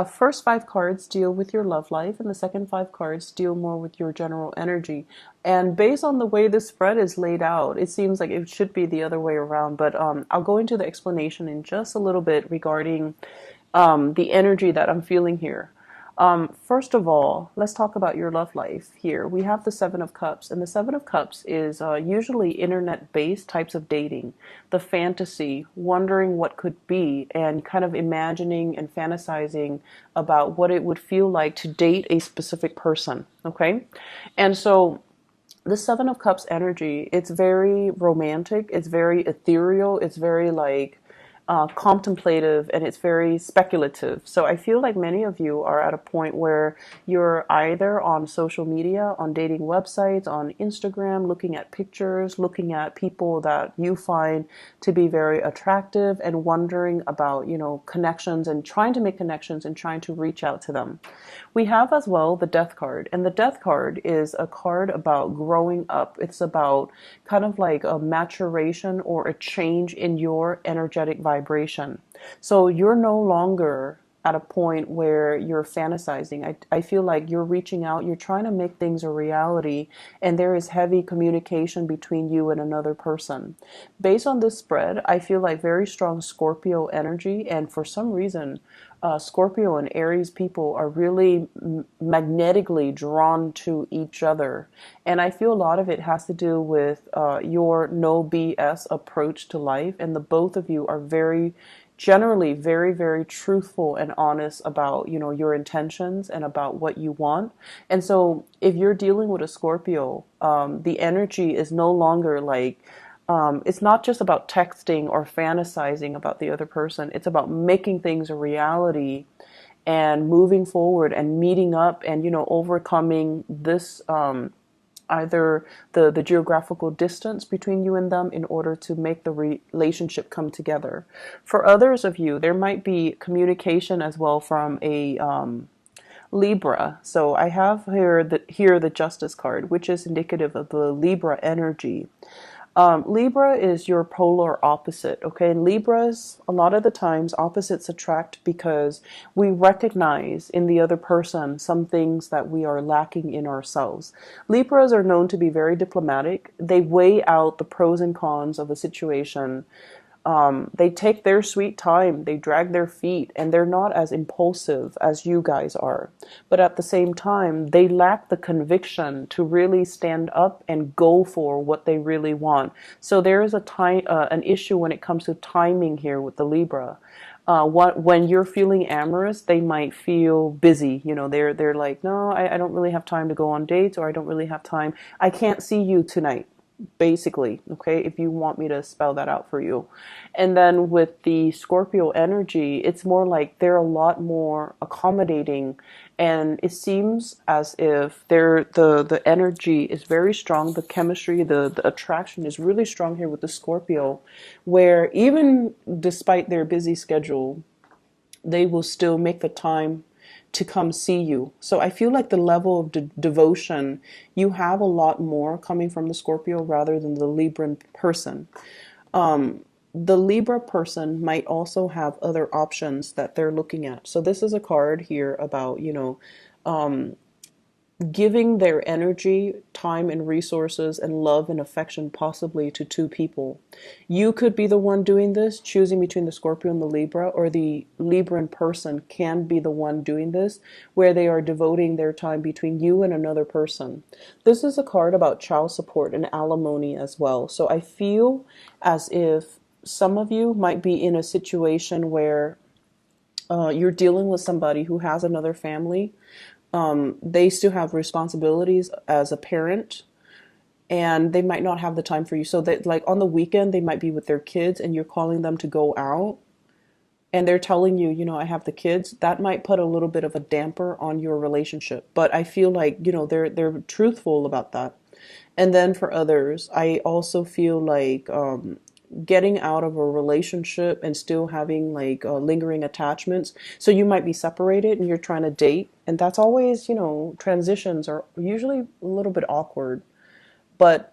First five cards deal with your love life, and the second five cards deal more with your general energy. And based on the way this spread is laid out, it seems like it should be the other way around. But I'll go into the explanation in just a little bit regarding the energy that I'm feeling here. First of all, let's talk about your love life here. We have the Seven of Cups, and the Seven of Cups is usually internet-based types of dating, the fantasy, wondering what could be, and kind of imagining and fantasizing about what it would feel like to date a specific person. Okay, and so the Seven of Cups energy, it's very romantic, it's very ethereal, it's very like contemplative, and it's very speculative. So I feel like many of you are at a point where you're either on social media, on dating websites, on Instagram, looking at pictures, looking at people that you find to be very attractive and wondering about, connections and trying to make connections and trying to reach out to them. We have as well the Death card, and the Death card is a card about growing up. It's about kind of like a maturation or a change in your energetic vibration. So you're no longer at a point where you're fantasizing. I feel like you're reaching out, you're trying to make things a reality, and there is heavy communication between you and another person. Based on this spread, I feel like very strong Scorpio energy, and for some reason, Scorpio and Aries people are really magnetically drawn to each other. And I feel a lot of it has to do with your no BS approach to life. And the both of you are generally very, very truthful and honest about, your intentions and about what you want. And so if you're dealing with a Scorpio, the energy is no longer like, it's not just about texting or fantasizing about the other person. It's about making things a reality and moving forward and meeting up and, overcoming this, either the geographical distance between you and them in order to make the relationship come together. For others of you, there might be communication as well from a Libra. So I have here the Justice card, which is indicative of the Libra energy. Libra is your polar opposite, okay? And Libras, a lot of the times, opposites attract because we recognize in the other person some things that we are lacking in ourselves. Libras are known to be very diplomatic. They weigh out the pros and cons of a situation. They take their sweet time, they drag their feet, and they're not as impulsive as you guys are. But at the same time, they lack the conviction to really stand up and go for what they really want. So there is an issue when it comes to timing here with the Libra. When you're feeling amorous, they might feel busy. They're like, no, I don't really have time to go on dates, or I don't really have time. I can't see you tonight, basically, okay, if you want me to spell that out for you. And then with the Scorpio energy, it's more like they're a lot more accommodating, and it seems as if the energy is very strong, the chemistry, the attraction is really strong here with the Scorpio, where even despite their busy schedule, they will still make the time to come see you. So I feel like the level of devotion, you have a lot more coming from the Scorpio rather than the Libran person. The Libra person might also have other options that they're looking at. So this is a card here about, giving their energy, time, and resources, and love and affection possibly to two people. You could be the one doing this, choosing between the Scorpio and the Libra, or the Libran person can be the one doing this, where they are devoting their time between you and another person. This is a card about child support and alimony as well. So I feel as if some of you might be in a situation where you're dealing with somebody who has another family. They still have responsibilities as a parent, and they might not have the time for you. So that, like, on the weekend, they might be with their kids and you're calling them to go out and they're telling you, I have the kids. That might put a little bit of a damper on your relationship. But I feel like, they're truthful about that. And then for others, I also feel like getting out of a relationship and still having like lingering attachments. So you might be separated and you're trying to date, and that's always, transitions are usually a little bit awkward, but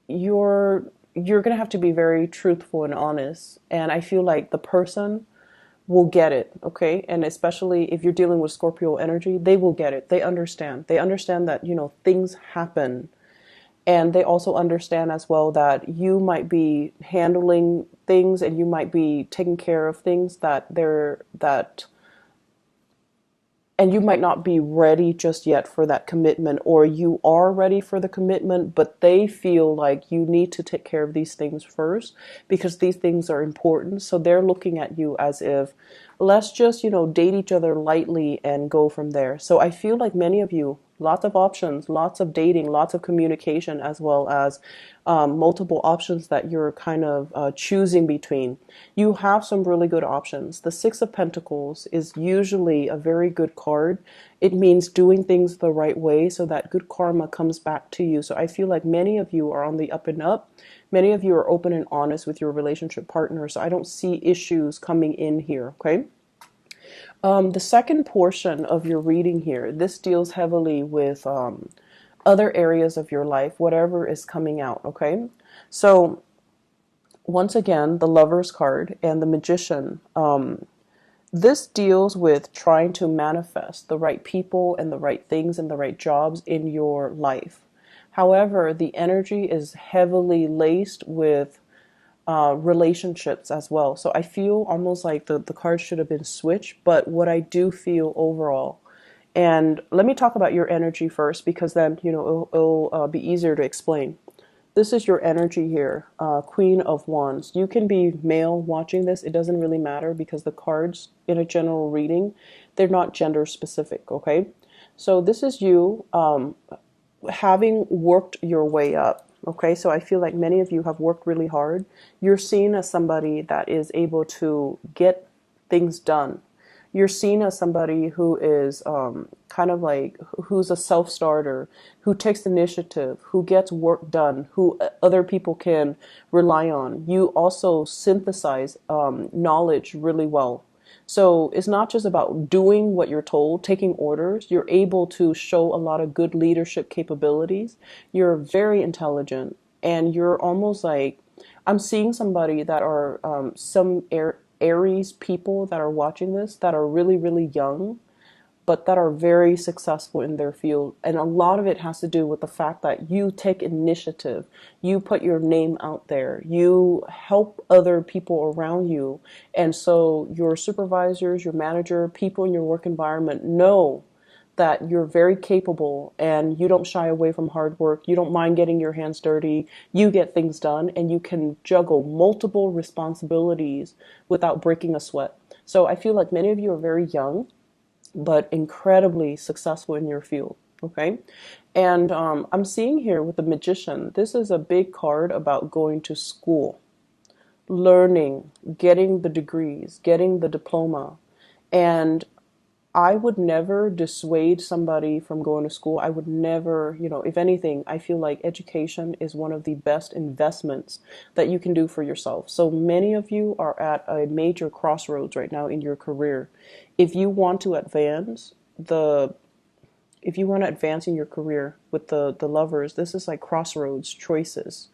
you're going to have to be very truthful and honest. And I feel like the person will get it, okay? And especially if you're dealing with Scorpio energy, they will get it. They understand. They understand that, things happen. And they also understand as well that you might be handling things and you might be taking care of things and you might not be ready just yet for that commitment, or you are ready for the commitment, but they feel like you need to take care of these things first because these things are important. So they're looking at you as if, let's just, date each other lightly and go from there. So I feel like many of you, lots of options, lots of dating, lots of communication, as well as multiple options that you're kind of choosing between. You have some really good options. The Six of Pentacles is usually a very good card. It means doing things the right way so that good karma comes back to you. So I feel like many of you are on the up and up. Many of you are open and honest with your relationship partner. So I don't see issues coming in here, okay? The second portion of your reading here, this deals heavily with other areas of your life, whatever is coming out, okay? So once again, the Lover's card and the Magician. This deals with trying to manifest the right people and the right things and the right jobs in your life. However, the energy is heavily laced with relationships as well. So I feel almost like the cards should have been switched, but what I do feel overall, and let me talk about your energy first because then, it'll be easier to explain. This is your energy here, Queen of Wands. You can be male watching this. It doesn't really matter because the cards in a general reading, they're not gender specific, okay? So this is you having worked your way up. Okay, so I feel like many of you have worked really hard. You're seen as somebody that is able to get things done. You're seen as somebody who is kind of like, who's a self-starter, who takes initiative, who gets work done, who other people can rely on. You also synthesize knowledge really well. So it's not just about doing what you're told, taking orders. You're able to show a lot of good leadership capabilities. You're very intelligent, and you're almost like, I'm seeing somebody that are some Aries people that are watching this that are really, really young, but that are very successful in their field. And a lot of it has to do with the fact that you take initiative, you put your name out there, you help other people around you. And so your supervisors, your manager, people in your work environment know that you're very capable and you don't shy away from hard work. You don't mind getting your hands dirty. You get things done and you can juggle multiple responsibilities without breaking a sweat. So I feel like many of you are very young, but incredibly successful in your field, okay? And I'm seeing here with the Magician, this is a big card about going to school, learning, getting the degrees, getting the diploma. And I would never dissuade somebody from going to school. I would never, if anything, I feel like education is one of the best investments that you can do for yourself. So many of you are at a major crossroads right now in your career. If you want to advance in your career with the Lovers, this is like crossroads choices.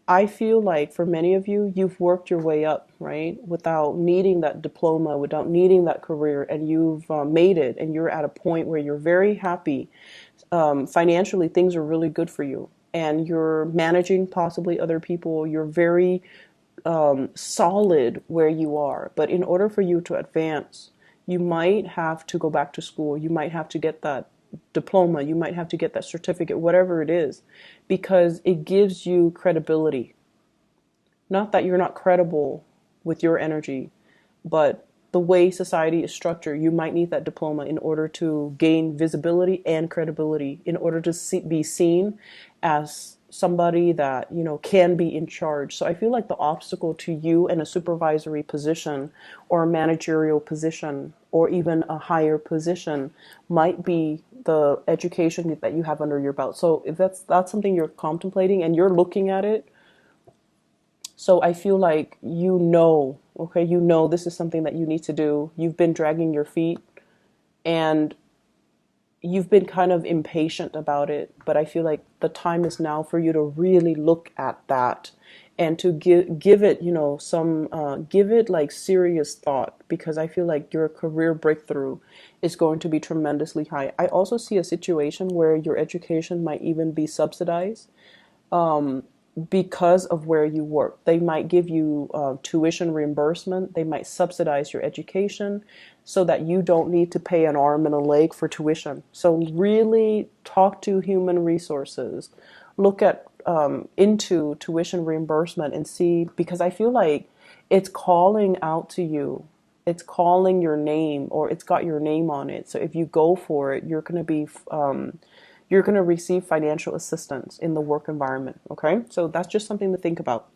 I feel like for many of you, you've worked your way up, right? Without needing that diploma, without needing that career, and you've made it, and you're at a point where you're very happy. Financially, things are really good for you, and you're managing possibly other people. You're very solid where you are. But in order for you to advance, you might have to go back to school. You might have to get that diploma. You might have to get that certificate, whatever it is, because it gives you credibility. Not that you're not credible with your energy, but the way society is structured, you might need that diploma in order to gain visibility and credibility, in order to be seen as somebody that, can be in charge. So I feel like the obstacle to you in a supervisory position or a managerial position or even a higher position might be the education that you have under your belt. So if that's something you're contemplating and you're looking at it, so I feel like okay, this is something that you need to do. You've been dragging your feet and you've been kind of impatient about it, but I feel like the time is now for you to really look at that and to give it, you know, some give it like serious thought, because I feel like your career breakthrough is going to be tremendously high. I also see a situation where your education might even be subsidized because of where you work. They might give you tuition reimbursement. They might subsidize your education so that you don't need to pay an arm and a leg for tuition. So really talk to human resources. Look at into tuition reimbursement and see, because I feel like it's calling out to you. It's calling your name, or it's got your name on it. So if you go for it, you're going to receive financial assistance in the work environment. Okay, so that's just something to think about.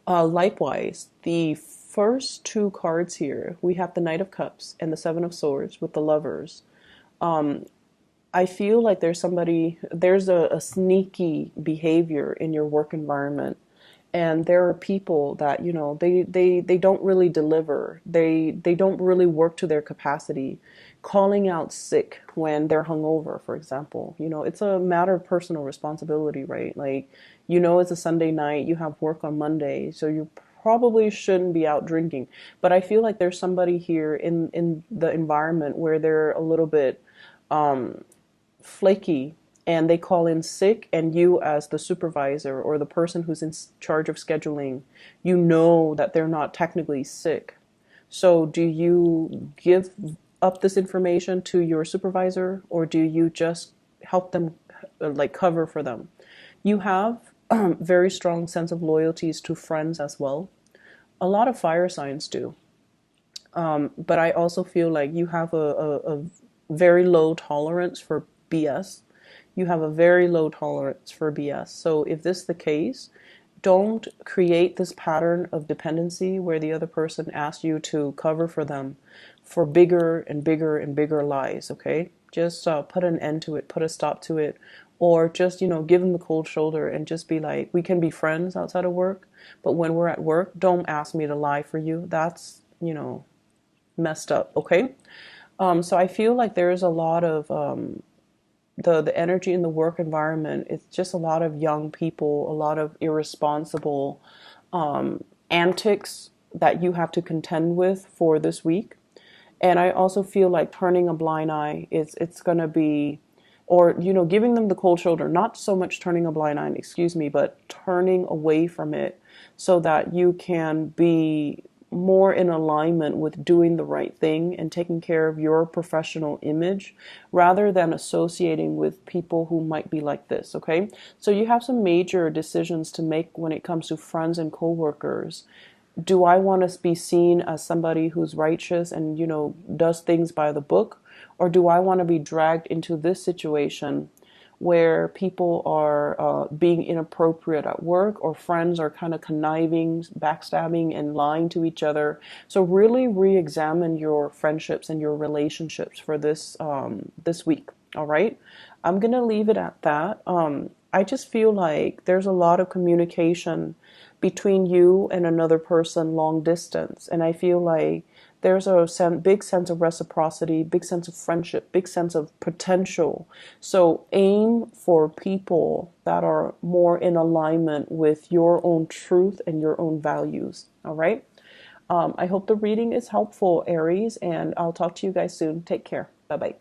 Likewise, the first two cards here, we have the Knight of Cups and the Seven of Swords with the Lovers. I feel like there's a sneaky behavior in your work environment. And there are people that, you know, they don't really deliver. They don't really work to their capacity. Calling out sick when they're hungover, for example. You know, it's a matter of personal responsibility, right? Like, you know, it's a Sunday night, you have work on Monday, so you probably shouldn't be out drinking. But I feel like there's somebody here in the environment where they're a little bit flaky, and they call in sick, and you as the supervisor or the person who's in charge of scheduling, you know that they're not technically sick. So do you give up this information to your supervisor, or do you just help them, like cover for them? You have very strong sense of loyalties to friends as well. A lot of fire signs do. But I also feel like you have a very low tolerance for BS. You have a very low tolerance for BS. So if this is the case, don't create this pattern of dependency where the other person asks you to cover for them for bigger and bigger and bigger lies, okay? Just put an end to it, put a stop to it, or just, you know, give them the cold shoulder and just be like, we can be friends outside of work, but when we're at work, don't ask me to lie for you. That's, you know, messed up, okay? So I feel like there's a lot of the energy in the work environment. It's just a lot of young people, a lot of irresponsible antics that you have to contend with for this week. And I also feel like turning a blind eye is it's going to be, or, you know, giving them the cold shoulder, not so much turning a blind eye, excuse me, but turning away from it so that you can be more in alignment with doing the right thing and taking care of your professional image rather than associating with people who might be like this, okay? So you have some major decisions to make when it comes to friends and coworkers. Do I want to be seen as somebody who's righteous and, you know, does things by the book? Or do I want to be dragged into this situation where people are being inappropriate at work, or friends are kind of conniving, backstabbing, and lying to each other? So really re-examine your friendships and your relationships for this week. All right, I'm gonna leave it at that. I just feel like there's a lot of communication between you and another person long distance, and I feel like there's a big sense of reciprocity, big sense of friendship, big sense of potential. So aim for people that are more in alignment with your own truth and your own values. All right. I hope the reading is helpful, Aries, and I'll talk to you guys soon. Take care. Bye bye.